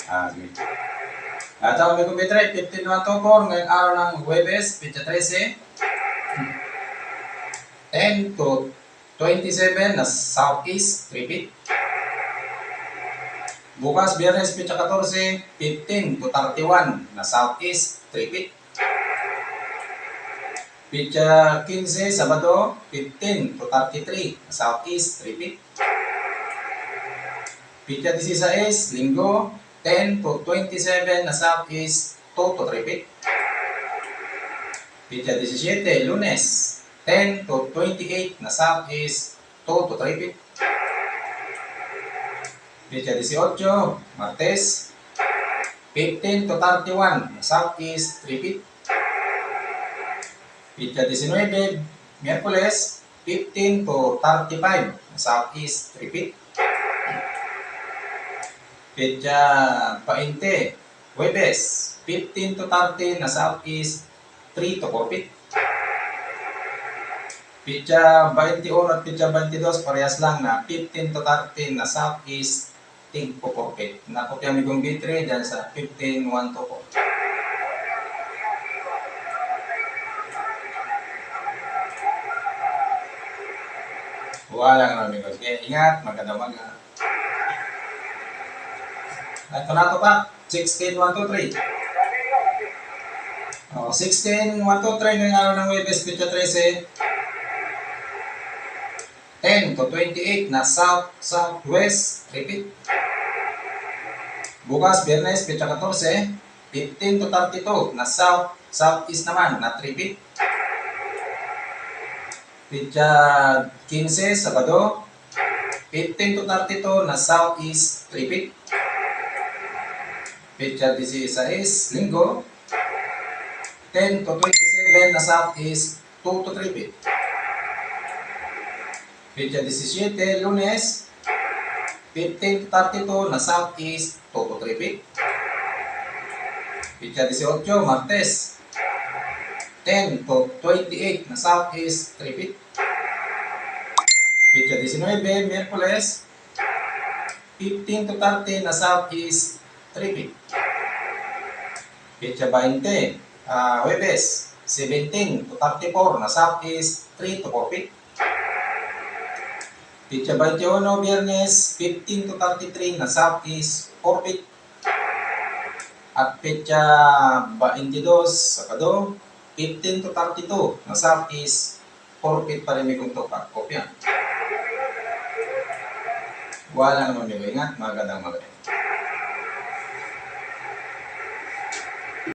Sige. At ako may kumpitre, 15.124 ngayong araw ng Huwebes, Pitsa 13. 10 to 27 na southeast, repeat. Bukas, Biyernes, Pitsa 14, 15 to 31 na southeast, repeat. Pitsa 15, Sabado, 15 to 33 na southeast, repeat. Pitsa 16, Linggo, 10 to 27 na southeast, 2 to repeat. Pitsa 17, Lunes, 10 to 28 na southeast, 2 to repeat. Pitsa 18, Martes, 15 to 31 na southeast, repeat. Pitsa 19, Miyerkules, 15 to 35 na southeast, repeat. Pitsa 20, Huwebes, 15 to 30 na southeast, 3 to repeat. Pitsa 21 at Pitsa 22, parehas lang na 15 to 30 na southeast, tig po repeat. Nakopya mi kong B3 dyan sa 15.124. Wala nga namin ko. Kaya ingat, magkadamag na. Ito na ito pa, 16.123. 16.123 ngayong araw ng Huwebes, Pitsa 13. 10 to 28 na south-southwest, repeat. Bukas, Biyernes, Pitsa 14, 15 to 32 na south-southeast naman, na repeat. Pitsa 15, Sabado, 15 to 32 na southeast, repeat. Pitsa 16, Linggo, 10 to 27 na southeast, 2 to repeat. Pitsa 17, Lunes, 15 to 32 na southeast, 2 to repeat. Pitsa 18, Martes, 10 to 28 na southeast, repeat. Pitsa 19, Miyerkules, 15 to 30 na southeast, repeat. Pitsa 20, Huwebes, 17 to 34 na southeast, 3 to repeat. Pitsa 21, Biyernes, 15 to 33 na southeast, 4 repeat. At Pitsa 22, Sabado, 15 to 32 na southeast, 4 repeat pa rin may kong kopya. Wala naman may ingat, magandang magaling.